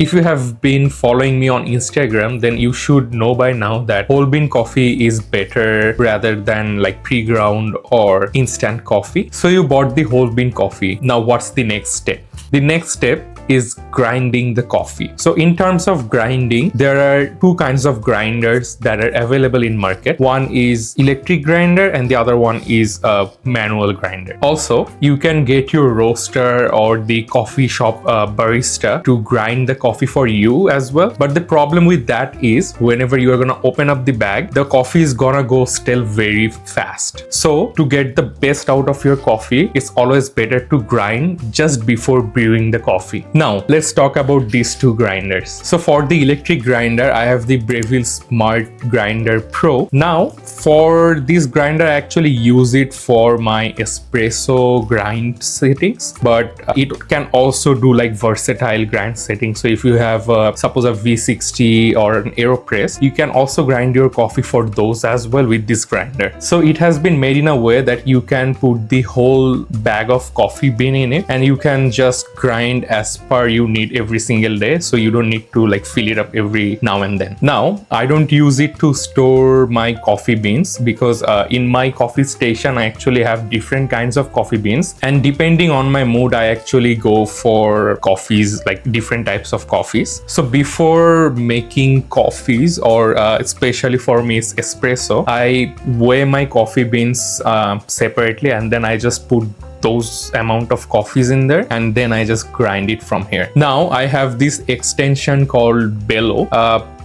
If you have been following me on Instagram, then you should know by now that whole bean coffee is better rather than like pre-ground or instant coffee. So you bought the whole bean coffee. Now what's the next step? The next step is grinding the coffee. So in terms of grinding, there are two kinds of grinders that are available in market. One is electric grinder and the other one is a manual grinder. Also, you can get your roaster or the coffee shop barista to grind the coffee for you as well. But the problem with that is whenever you are gonna open up the bag, the coffee is gonna go stale very fast. So to get the best out of your coffee, it's always better to grind just before brewing the coffee. Now, let's talk about these two grinders. So for the electric grinder, I have the Breville Smart Grinder Pro. Now, for this grinder, I actually use it for my espresso grind settings, but it can also do like versatile grind settings. So if you have suppose a V60 or an AeroPress, you can also grind your coffee for those as well with this grinder. So it has been made in a way that you can put the whole bag of coffee bean in it and you can just grind as per you need every single day, so you don't need to like fill it up every now and then. Now, I don't use it to store my coffee beans because in my coffee station I actually have different kinds of coffee beans, and depending on my mood I actually go for coffees, like different types of coffees. So before making coffees, or especially for me it's espresso, I weigh my coffee beans separately and then I just put those amount of coffees in there and then I just grind it from here. Now I have this extension called Bello.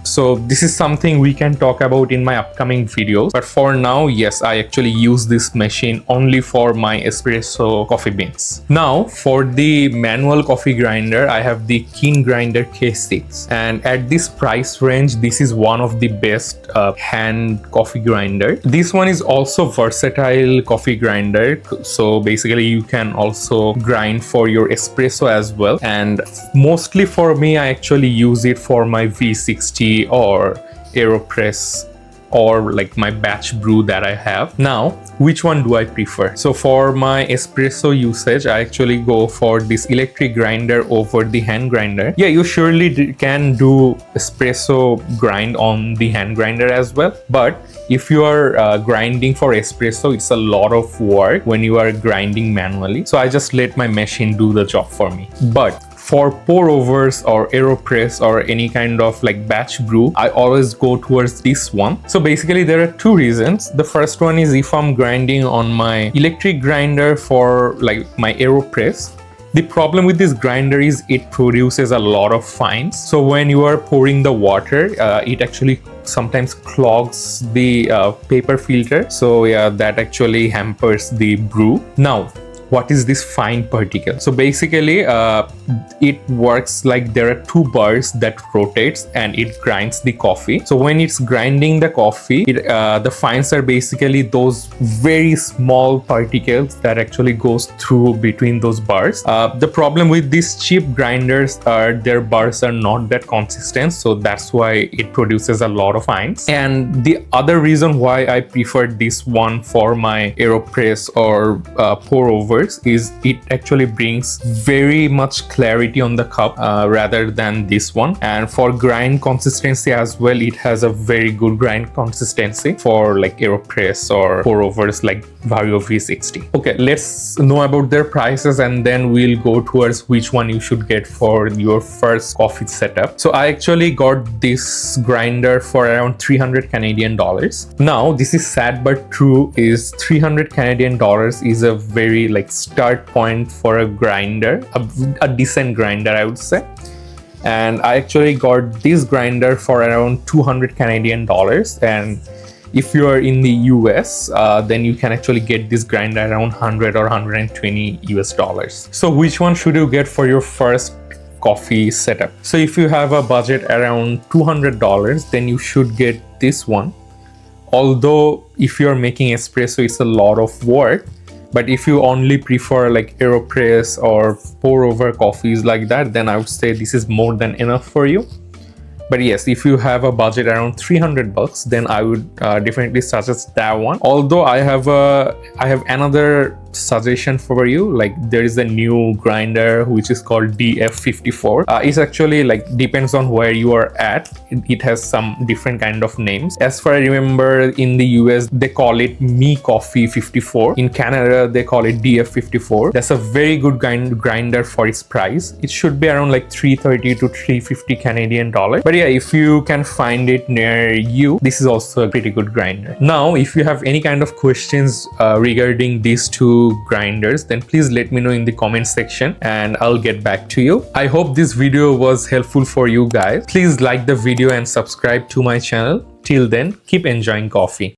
So this is something we can talk about in my upcoming videos, but for now, yes, I actually use this machine only for my espresso coffee beans. Now for the manual coffee grinder, I have the Keen Grinder K6, and at this price range, this is one of the best hand coffee grinder. This one is also versatile coffee grinder, so basically you can also grind for your espresso as well, and mostly for me I actually use it for my V60 or AeroPress or like my batch brew that I have. Now, which one do I prefer? So for my espresso usage, I actually go for this electric grinder over the hand grinder. Yeah, you surely can do espresso grind on the hand grinder as well, but if you are grinding for espresso, it's a lot of work when you are grinding manually. So I just let my machine do the job for me. But for pour overs or AeroPress or any kind of like batch brew, I always go towards this one. So basically there are two reasons. The first one is if I'm grinding on my electric grinder for like my AeroPress, the problem with this grinder is it produces a lot of fines. So when you are pouring the water, it actually sometimes clogs the paper filter. So yeah, that actually hampers the brew. Now, what is this fine particle? So basically it works like there are two bars that rotates and it grinds the coffee. So when it's grinding the coffee, the fines are basically those very small particles that actually goes through between those bars. The problem with these cheap grinders are their bars are not that consistent, so that's why it produces a lot of fines. And the other reason why I prefer this one for my AeroPress or pour over is it actually brings very much clarity on the cup rather than this one, and for grind consistency as well, it has a very good grind consistency for like AeroPress or pour overs like Vario V60. Okay, let's know about their prices and then we'll go towards which one you should get for your first coffee setup. So I actually got this grinder for around 300 Canadian dollars. Now this is sad but true, is 300 Canadian dollars is a very like start point for a grinder, a decent grinder I would say. And I actually got this grinder for around 200 Canadian dollars, and if you are in the US, then you can actually get this grinder around 100 or 120 US dollars. So which one should you get for your first coffee setup? So if you have a budget around $200, then you should get this one. Although if you're making espresso, it's a lot of work. But if you only prefer like AeroPress or pour over coffees like that, then I would say this is more than enough for you. But yes, if you have a budget around $300, then I would definitely suggest that one. Although I have another suggestion for you. Like there is a new grinder which is called DF54. It's actually like depends on where you are at. It has some different kind of names. As far as I remember, in the US they call it Me Coffee 54. In Canada they call it DF54. That's a very good grinder for its price. It should be around like 330 to 350 Canadian dollars. But yeah, if you can find it near you, this is also a pretty good grinder. Now, if you have any kind of questions regarding these two grinders, then please let me know in the comment section and I'll get back to you. I hope this video was helpful for you guys. Please like the video and subscribe to my channel. Till then, keep enjoying coffee.